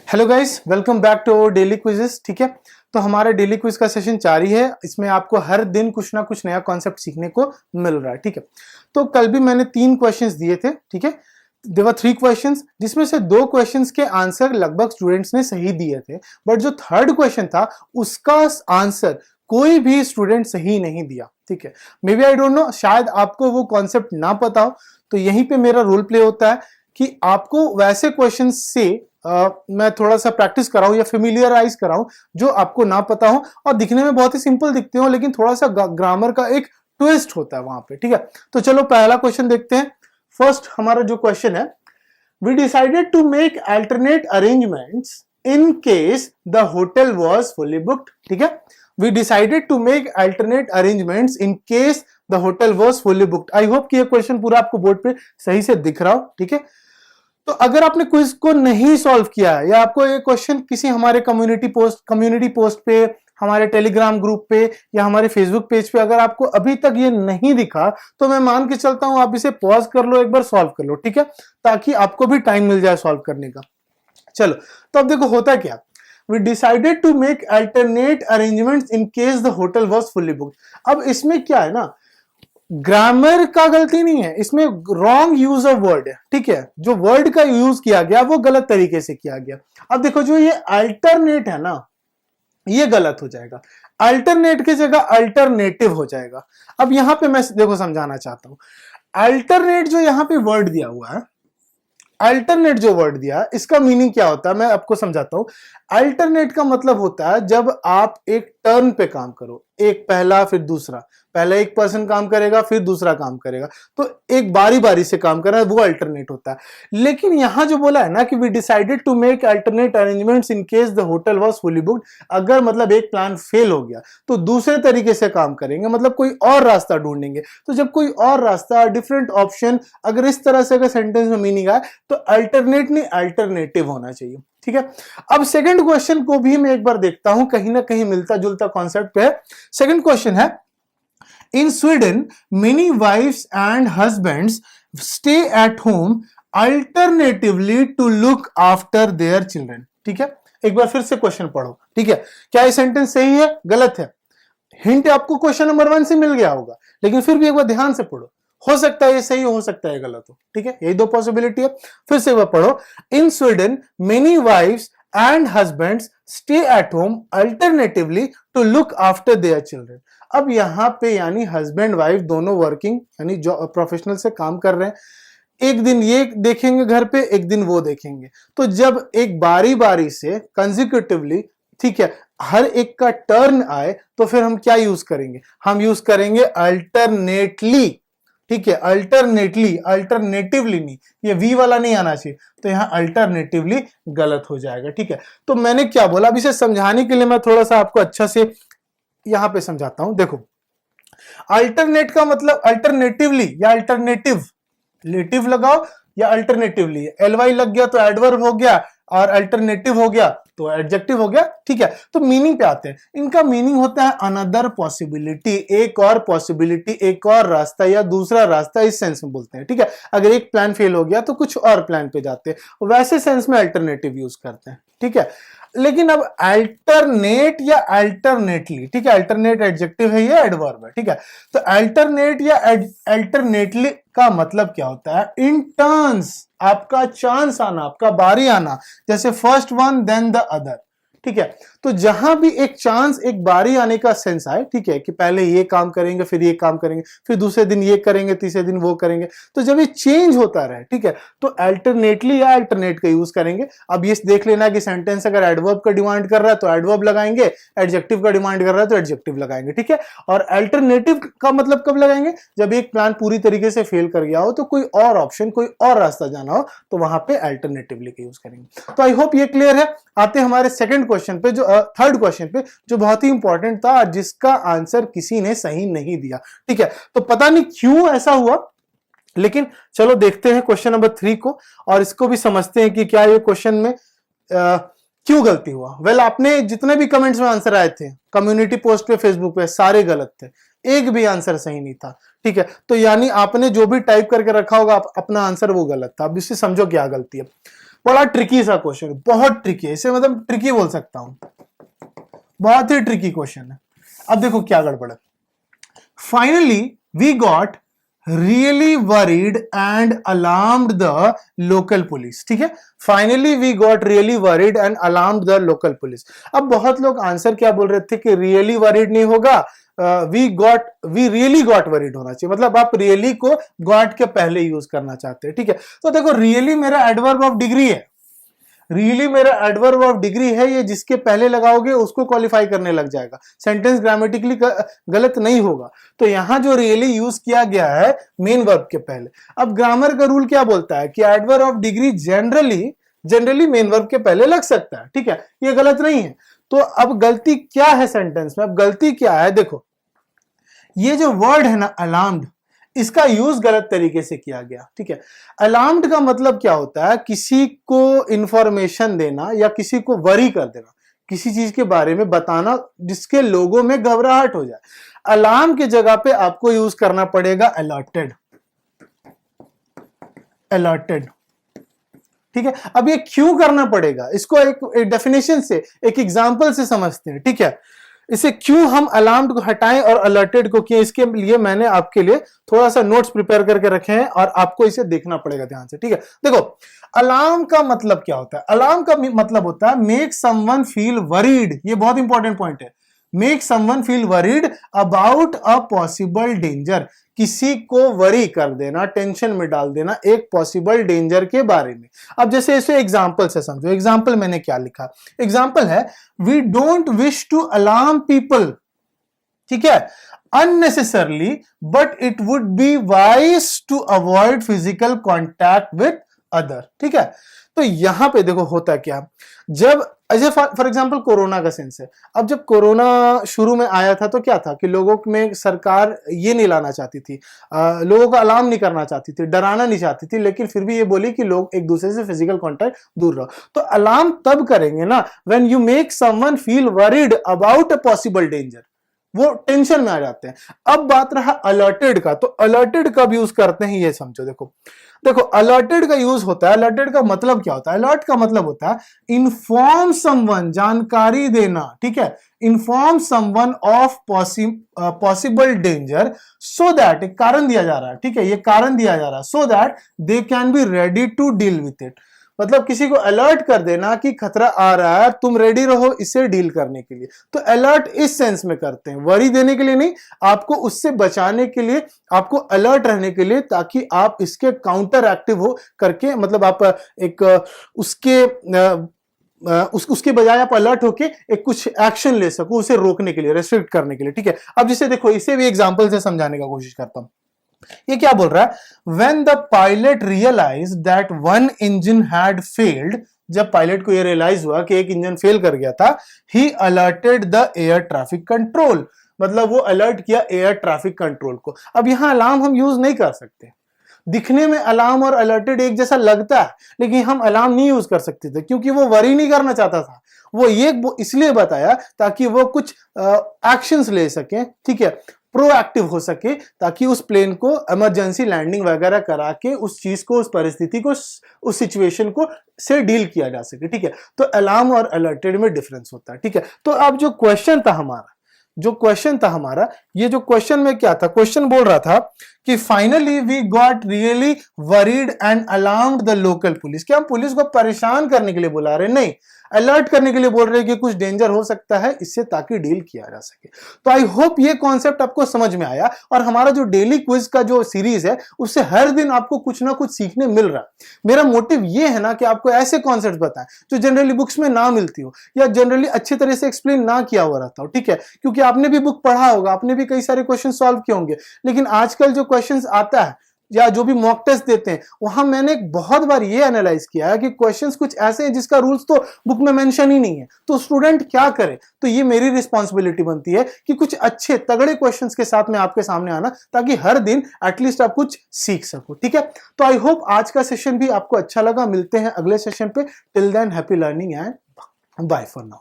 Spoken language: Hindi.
Hello guys, welcome back to our daily quizzes. ठीक है, तो हमारा डेली क्विज का सेशन जारी है। इसमें आपको हर दिन कुछ ना कुछ नया कॉन्सेप्ट सीखने को मिल रहा है। ठीक है, तो कल भी मैंने 3 क्वेश्चंस दिए थे। ठीक है, देयर वर 3 क्वेश्चंस, जिसमें से 2 क्वेश्चंस के आंसर लगभग स्टूडेंट्स ने सही दिए थे, बट जो थर्ड क्वेश्चन था उसका आंसर कोई भी स्टूडेंट सही नहीं दिया। ठीक है, maybe I don't know, शायद आपको वो कॉन्सेप्ट ना पता हो। तो यहीं पे मेरा रोल प्ले होता है कि आपको वैसे क्वेश्चन से मैं थोड़ा सा प्रैक्टिस कराऊं या फेमिलियराइज कराऊं जो आपको ना पता हो और दिखने में बहुत ही सिंपल दिखते हो, लेकिन थोड़ा सा ग्रामर का एक ट्विस्ट होता है वहां पे। ठीक है, तो चलो पहला क्वेश्चन देखते हैं। फर्स्ट हमारा जो क्वेश्चन है, we decided to make alternate arrangements in case the hotel was fully booked. ठीक है, we decided to make alternate arrangements in case the hotel was fully booked. I hope कि ये क्वेश्चन पूरा आपको बोर्ड पे सही से दिख रहा हो। ठीक है, तो अगर आपने क्विज को नहीं सॉल्व किया है या आपको ये क्वेश्चन किसी हमारे कम्युनिटी पोस्ट पे, हमारे टेलीग्राम ग्रुप पे या हमारे फेसबुक पेज पे अगर आपको अभी तक ये नहीं दिखा, तो मैं मान के चलता हूं आप इसे पॉज कर लो, एक बार सॉल्व कर लो। ठीक है, ताकि आपको भी टाइम मिल जाए सॉल्व करने का। चलो, तो अब देखो होता क्या, we decided to make alternate arrangements in case the hotel was fully booked. अब इसमें क्या है ना, ग्रामर का गलती नहीं है, इसमें रॉन्ग यूज ऑफ वर्ड है। ठीक है, जो वर्ड का यूज किया गया वो गलत तरीके से किया गया। अब देखो, जो ये अल्टरनेट है ना, ये गलत हो जाएगा। अल्टरनेट की जगह अल्टरनेटिव हो जाएगा। अब यहां पे मैं देखो समझाना चाहता हूं, अल्टरनेट जो यहां पे वर्ड दिया हुआ है, अल्टरनेट जो वर्ड दिया, इसका मीनिंग क्या होता है मैं आपको समझाता हूं। अल्टरनेट का मतलब होता है जब आप एक टर्न पे काम करो, एक पहला फिर दूसरा, पहले एक पर्सन काम करेगा फिर दूसरा काम करेगा, तो एक बारी बारी से काम करना, वो अल्टरनेट होता है। लेकिन यहां जो बोला है ना कि we decided to make alternate arrangements in case the hotel was fully booked, अगर मतलब एक प्लान फेल हो गया तो दूसरे तरीके से काम करेंगे, मतलब कोई और रास्ता ढूंढेंगे। तो जब कोई और रास्ता, डिफरेंट ऑप्शन, अगर इस तरह से अगर सेंटेंस में मीनिंग आए तो अल्टरनेट नहीं अल्टरनेटिव होना चाहिए। ठीक है, अब सेकंड क्वेश्चन को भी मैं एक बार देखता हूं, कहीं ना कहीं मिलता जुलता कॉन्सेप्ट है। सेकंड क्वेश्चन है, in Sweden many wives and husbands stay at home alternatively to look after their children. ठीक है, एक बार फिर से क्वेश्चन पढ़ो। ठीक है, क्या ये सेंटेंस सही है गलत है? हिंट आपको क्वेश्चन नंबर 1 से मिल गया होगा, लेकिन फिर भी एक बार ध्यान से पढ़ो, हो सकता है ये सही हो सकता है गलत हो। ठीक है, यही 2 पॉसिबिलिटी है। फिर से वह पढ़ो, in Sweden many wives and husbands stay at home alternatively to look after their children. अब यहां पे यानी हस्बैंड वाइफ दोनों वर्किंग यानी जो प्रोफेशनल से काम कर रहे हैं, एक दिन ये देखेंगे घर पे, एक दिन वो देखेंगे। तो जब एक बारी बारी से कंसेक्यूटिवली, ठीक है, हर एक का टर्न आए, तो फिर हम क्या यूज करेंगे? हम यूज करेंगे अल्टरनेटली। ठीक है, अल्टरनेटली, अल्टरनेटिवली नहीं, ये वी वाला नहीं आना चाहिए, तो यहां अल्टरनेटिवली गलत हो जाएगा। ठीक है, तो मैंने क्या बोला, अब इसे समझाने के लिए मैं थोड़ा सा आपको अच्छा से यहां पे समझाता हूं। देखो, अल्टरनेट का मतलब अल्टरनेटिवली या अल्टरनेटिव, लेटिव लगाओ या अल्टरनेटिवली, एलवाई लग गया तो एडवर्ब हो गया, और अल्टरनेटिव हो गया तो एडजेक्टिव हो गया। ठीक है, तो मीनिंग पे आते हैं। इनका मीनिंग होता है अनदर पॉसिबिलिटी, एक और पॉसिबिलिटी, एक और रास्ता या दूसरा रास्ता, इस सेंस में बोलते हैं। ठीक है, अगर एक प्लान फेल हो गया तो कुछ और प्लान पे जाते हैं, वैसे सेंस में अल्टरनेटिव यूज करते हैं। ठीक है, लेकिन अब अल्टरनेट या अल्टरनेटली, ठीक है, अल्टरनेट एडजेक्टिव है, ये एडवर्ब है। ठीक है, तो अल्टरनेट या अल्टरनेटली का मतलब क्या होता है? इन टर्न्स, आपका चांस आना, आपका बारी आना, जैसे first one then the other. ठीक है, तो जहां भी एक चांस, एक बारी आने का सेंस आए, ठीक है, कि पहले ये काम करेंगे फिर ये काम करेंगे, फिर दूसरे दिन ये करेंगे, तीसरे दिन वो करेंगे, तो जब ये चेंज होता रहे, ठीक है, तो अल्टरनेटली या अल्टरनेट का यूज करेंगे। अब ये देख लेना कि सेंटेंस अगर एडवर्ब का डिमांड कर रहा है तो एडवर्ब लगाएंगे, एडजेक्टिव का डिमांड कर रहा है तो एडजेक्टिव लगाएंगे। ठीक है, और अल्टरनेटिव का मतलब कब लगाएंगे? जब एक प्लान पूरी तरीके से फेल कर गया हो, तो कोई और ऑप्शन, कोई और रास्ता जाना हो, तो वहां पे अल्टरनेटिवली का यूज करेंगे। तो आई होप ये क्लियर है। आते हमारे सेकंड क्वेश्चन पे, जो थर्ड क्वेश्चन पे, जो बहुत ही इंपॉर्टेंट था, जिसका आंसर किसी ने सही नहीं दिया। ठीक है, तो पता नहीं क्यों ऐसा हुआ, लेकिन चलो देखते हैं क्वेश्चन नंबर 3 को, और इसको भी समझते हैं कि क्या ये क्वेश्चन में क्यों गलती हुआ। वेल, आपने जितने भी कमेंट्स में आंसर आए थे कम्युनिटी पोस्ट पे, फेसबुक पे, सारे गलत थे, एक भी आंसर सही नहीं था। ठीक है, तो यानी आपने जो भी टाइप करके रखा होगा अपना आंसर, वो गलत था। अब इससे समझो क्या गलती है। बड़ा ट्रिकी सा क्वेश्चन, बहुत ट्रिकी है, इसे मतलब ट्रिकी बोल सकता हूं, बहुत ही ट्रिकी क्वेश्चन है। अब देखो क्या गड़बड़ है। Finally we got really worried and alarmed the local police, ठीक है। Finally we got really worried and alarmed the local police. अब बहुत लोग आंसर क्या बोल रहे थे कि रियली वरीड नहीं होगा, वी रियली गॉट वरीड होना चाहिए, मतलब आप रियली को गॉट के पहले यूज करना चाहते हैं, ठीक है। तो देखो रियली मेरा एडवर्ब ऑफ डिग्री है, रियली मेरा एडवर्ब ऑफ डिग्री है, ये जिसके पहले लगाओगे उसको क्वालिफाई करने लग जाएगा, सेंटेंस ग्रामेटिकली गलत नहीं होगा। तो यहां जो रियली यूज किया गया है मेन वर्ब के पहले। अब ग्रामर का रूल क्या बोलता है कि adverb of degree generally main verb के पहले लग सकता है, ठीक है, ये गलत नहीं है। तो अब गलती क्या है सेंटेंस में, अब गलती क्या है, देखो ये जो वर्ड है ना अलार्म्ड, इसका यूज गलत तरीके से किया गया, ठीक है। अलार्म्ड का मतलब क्या होता है, किसी को इंफॉर्मेशन देना या किसी को वरी कर देना, किसी चीज के बारे में बताना जिसके लोगों में घबराहट हो जाए। अलार्म की जगह पे आपको यूज करना पड़ेगा अलर्टेड, अलर्टेड, ठीक है। अब ये क्यों करना पड़ेगा, इसको एक डेफिनेशन से, एक एग्जांपल से समझते हैं, ठीक है। इसे क्यों हम अलार्म्ड को हटाएं और अलर्टेड को किए, इसके लिए मैंने आपके लिए थोड़ा सा नोट्स प्रिपेयर करके रखे हैं और आपको इसे देखना पड़ेगा ध्यान से, ठीक है। देखो अलार्म का मतलब क्या होता है, अलार्म का मतलब होता है मेक समवन फील वरीड, ये बहुत इंपॉर्टेंट पॉइंट है, make someone feel worried about a possible danger, किसी को वरी कर देना, टेंशन में डाल देना एक पॉसिबल डेंजर के बारे में। अब जैसे इसे एग्जांपल से समझो, एग्जांपल मैंने क्या लिखा, एग्जांपल है we don't wish to alarm people, ठीक है, unnecessarily, but it would be wise to avoid physical contact with other, ठीक है। तो यहां पे देखो होता क्या, जब ऐसे फॉर एग्जांपल कोरोना का सेंस है, अब जब कोरोना शुरू में आया था तो क्या था कि लोगों में सरकार ये नहीं लाना चाहती थी, लोगों को अलार्म नहीं करना चाहती थी, डराना नहीं चाहती थी, लेकिन फिर भी ये बोली कि लोग एक दूसरे से फिजिकल कांटेक्ट दूर रहो। तो अलार्म तब करेंगे ना when you make someone feel worried about a possible danger, वो टेंशन में आ जाते हैं। अब बात रहा अलर्टेड का, तो अलर्टेड कब यूज करते हैं ये समझो। देखो अलर्टेड का यूज होता है, अलर्टेड का मतलब क्या होता है, अलर्ट का मतलब होता है इन्फॉर्म समवन, जानकारी देना, ठीक है, inform someone of possible danger so that, एक कारण दिया जा रहा है, ठीक है, ये कारण दिया जा रहा है, so that they can be ready to deal with it, मतलब किसी को अलर्ट कर देना कि खतरा आ रहा है, तुम रेडी रहो इसे डील करने के लिए। तो अलर्ट इस सेंस में करते हैं, वरी देने के लिए नहीं, आपको उससे बचाने के लिए, आपको अलर्ट रहने के लिए, ताकि आप इसके काउंटर एक्टिव हो करके, मतलब आप एक उसके बजाय आप अलर्ट होके एक कुछ एक्शन ले सको, उसे रोकने के लिए, रेस्ट्रिक्ट करने के लिए, ठीक है। अब जिसे देखो इसे भी एग्जांपल से समझाने का कोशिश करता हूं। ये क्या बोल रहा है, when the pilot realized that one engine had failed, जब पायलट को ये रियलाइज हुआ कि एक इंजन फेल कर गया था, he alerted the air traffic control, मतलब वो अलर्ट किया एयर ट्रैफिक कंट्रोल को। अब यहां अलार्म हम यूज नहीं कर सकते, दिखने में अलार्म और अलर्टेड एक जैसा लगता है, लेकिन हम अलार्म नहीं यूज कर सकते थे क्योंकि वो वरी नहीं करना चाहता था, वो ये इसलिए बताया ताकि वो कुछ एक्शंस ले सके, ठीक है, प्रोएक्टिव हो सके, ताकि उस प्लेन को इमरजेंसी लैंडिंग वगैरह करा के उस चीज को, उस परिस्थिति को, उस सिचुएशन को से डील किया जा सके, ठीक है। तो अलार्म और अलर्टेड में डिफरेंस होता है, ठीक है। तो अब जो क्वेश्चन था हमारा, ये जो क्वेश्चन में क्या था, क्वेश्चन बोल रहा था कि finally we got really worried and alarmed the local police. क्या हम पुलिस को परेशान करने के लिए बुला रहे हैं? नहीं, अलर्ट करने के लिए बोल रहे हैं कि कुछ डेंजर हो सकता है इससे, ताकि डील किया जा सके। तो आई होप ये कॉन्सेप्ट आपको समझ में आया, और हमारा जो डेली क्विज का जो सीरीज है उससे हर दिन आपको कुछ ना कुछ सीखने मिल रहा है। मेरा मोटिव ये है ना कि आपको ऐसे कॉन्सेप्ट बताएं जो जनरली बुक्स में ना मिलती हो, या जनरली अच्छी तरह से एक्सप्लेन ना किया हुआ रहता हो, ठीक है। क्योंकि आपने भी बुक पढ़ा होगा, आपने भी कई सारे क्वेश्चन सॉल्व किए होंगे, लेकिन आजकल जो क्वेश्चंस आता है या जो भी मॉक टेस्ट देते हैं, वहां मैंने बहुत बार ये एनालाइज किया है कि क्वेश्चंस कुछ ऐसे हैं जिसका रूल्स तो बुक में मेंशन ही नहीं है, तो स्टूडेंट क्या करे। तो ये मेरी रिस्पॉन्सिबिलिटी बनती है कि कुछ अच्छे तगड़े क्वेश्चंस के साथ में आपके सामने आना, ताकि हर दिन एटलीस्ट आप कुछ सीख सको, ठीक है। तो आई होप आज का सेशन भी आपको अच्छा लगा। मिलते हैं अगले सेशन पे। Till then happy learning and bye for now.